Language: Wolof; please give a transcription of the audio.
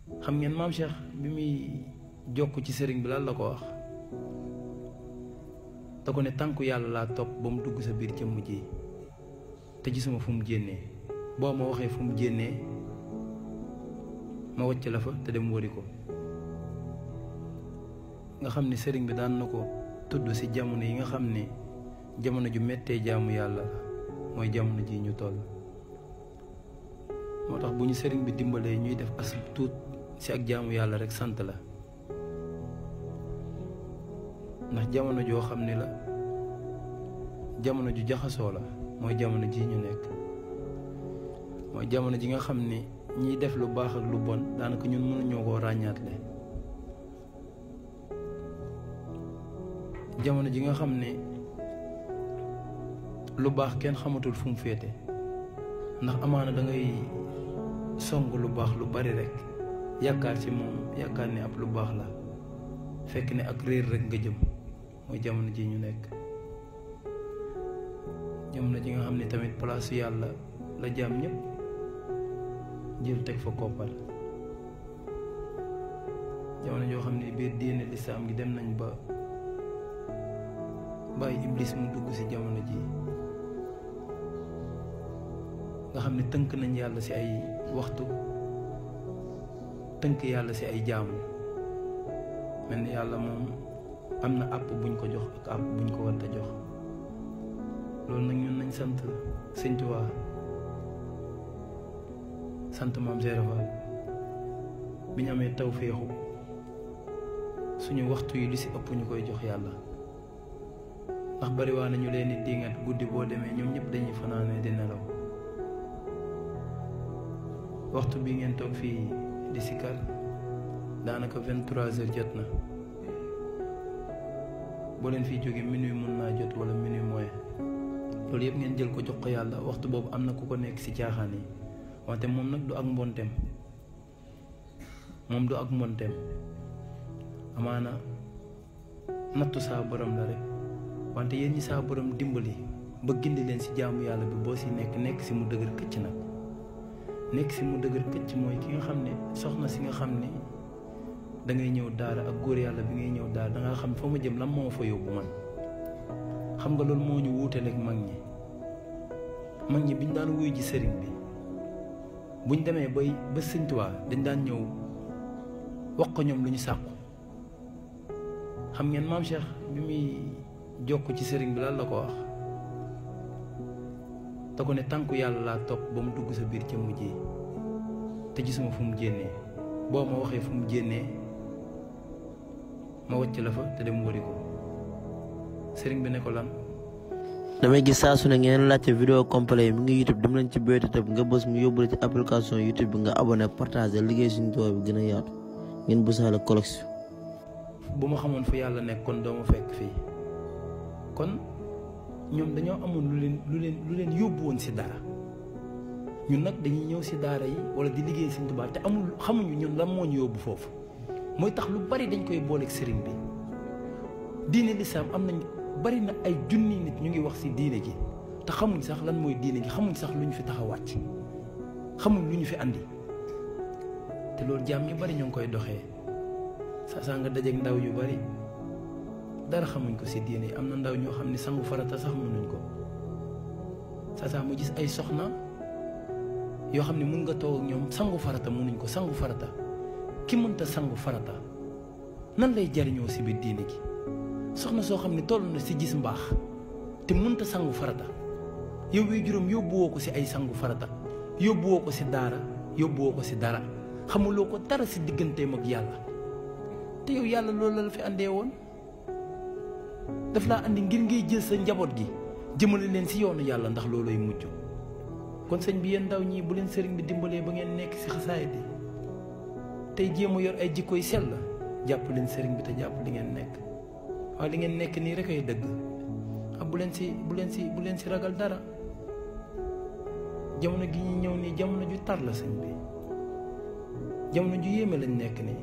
xam ngeen maam Cheikh bi muy jokk ci sëriñ bi lan la ko wax da ko ne tànku yàlla laa topp ba mu dugg sa biir jëmm ji te gisuma fu mu jénnee boo ma waxee fu mu jénnee ma wàcc la fa te dem wari ko nga xam ne sëriñ bi daan na ko tudd ci jamono yi nga xam ne jamono ju mettee jaamu yàlla mooy jamono ji ñu toll moo tax bu ñu sëriñ bi dimbalee ñuy def as tuut ci ak jaamu yàlla rek sant la ndax jamono joo xam ne la jamono ju jaxasoo la mooy jamono ji ñu nekk mooy jamono ji nga xam ne ñiy def lu baax ak lu bon daanaka ñun mënuñoo koo ràññaatle jamono ji nga xam ne lu baax kenn xamatul fu mu féete ndax amaana da ngay song lu baax lu bari rek yaakaar ci moom yaakaar ne ab lu baax la fekk ne ak réer rek nga jëm mooy jamono ji ñu nekk jamono ji nga xam ne tamit place yàlla la jaam ñëpp jël teg fa koppar jamono joo xam ne biir diine lislaam gi dem nañ ba bàyyi iblis mu dugg ci jamono ji nga xam ne tënk nañ yàlla ci ay waxtu tënk yàlla ci ay jaamu mel ni yàlla moom am na àpp buñ ko jox ak àpp buñ ko war a jox loolu nag ñun nañ sant Sëñ Tuubaa sant Maam Seera Faal bi ñu amee tawféexu suñu waxtu yi li ci ëpp ñu koy jox yàlla ndax bari waa nañu leen di dingat guddi boo demee ñoom ñëpp dañuy fanaane di nelaw waxtu bi ngeen toog fii di sikar daanaka 23 heures jot na boo leen fiy jógee minuit mën naa jot wala minuit moins loolu yëpp ngeen jël ko jox ko yàlla waxtu boobu am na ku ko nekk ci caaxaan yi wante moom nag du ak mbonteem moom du ak mbonteem amaana nattu saa borom la rek wante yéen ñi saa borom dimbali ba gindi leen ci jaamu yàlla bi boo ci nekk ci mu dëgër këcc nag nekk ci mu dëgër këcc mooy ki nga xam ne soxna si nga xam ne da ngay ñëw daara ak góor yàlla bi ngay ñëw daara da nga xam fa ma jëm lan moo fa yóbbu man xam nga loolu moo ñu wuutaleeg mag ñi biñ daan wuy ji sëriñ bi buñ demee ba Sëñ Tuubaa dañ daan ñëw wax ko ñoom lu ñu sàkku xam ngeen maam Cheikh bi muy jokk ci sëriñ bi lan la ko wax da ko ne tànku yàlla laa topp ba mu dugg sa biir jëmm ji te gisuma fu mu jénnee boo ma waxee fu mu jénnee ma wàcc la fa te dem wari ko sëriñ bi ne ko lan damay gis saa su ne ngeen laajte vidéo complet yi mi ngi YouTube dem leen ci béykat tab nga bës mu yóbbu la ci application YouTube bi nga abonné partagé liggéey suñu tool bi gën a yaatu ngeen bësaale collection. bu ma xamoon fu yàlla nekk kon doo ma fekk fii kon ñoom dañoo amoon lu leen yóbbu woon ci dara ñun nag dañuy ñëw ci daara yi wala di liggéey Sëñ Tuubaa te xamuñu ñun lan moo ñu yóbbu foofu mooy tax lu bari dañ koy booleeg sëriñ bi diine lislaam am nañ bari na ay junni nit ñu ngi wax ci diine gi te xamuñ sax lan mooy diine gi xamuñ sax lu ñu fi tax a wàcc xamuñ lu ñu fi andi te loolu jaam ñu bari ñu ngi koy doxee saa nga dajeeg ndaw yu bari dara xamuñ ko ci diine yi am na ndaw ñoo xam ne sangu farata sax mënuñ ko saa mu gis ay soxna yoo xam ne mën nga toog ak ñoom sangu farata mënuñ ko sangu farata ki mënta sangu farata nan lay jariñoo ci biir diine gi soxna soo xam ne toll na ci gis mbaax te mënta sangu farata yow wi juróom yóbbuwoo ko ci ay sangu farata yóbbuwoo ko ci daara yóbbuwoo ko ci dara xamuloo ko dara ci digganteem ak yàlla te yow yàlla loolu la fi àndee woon daf laa andi ngir ngay jël sa njaboot gi jëmale leen ci yoonu yàlla ndax looloy mujj kon sëñ bi yéen ndaw ñi bu leen sëriñ bi dimbalee ba ngeen nekk ci xasaay bi tey jéem a yor ay jikko yu sell la jàpp leen sëriñ bi te jàpp li ngeen nekk waaye li ngeen nekk nii rek ay dëgg bu leen ci ragal dara jamono gi ñu ñëw nii jamono ju tar la sëñ bi jamono ju yéeme lañ nekk nii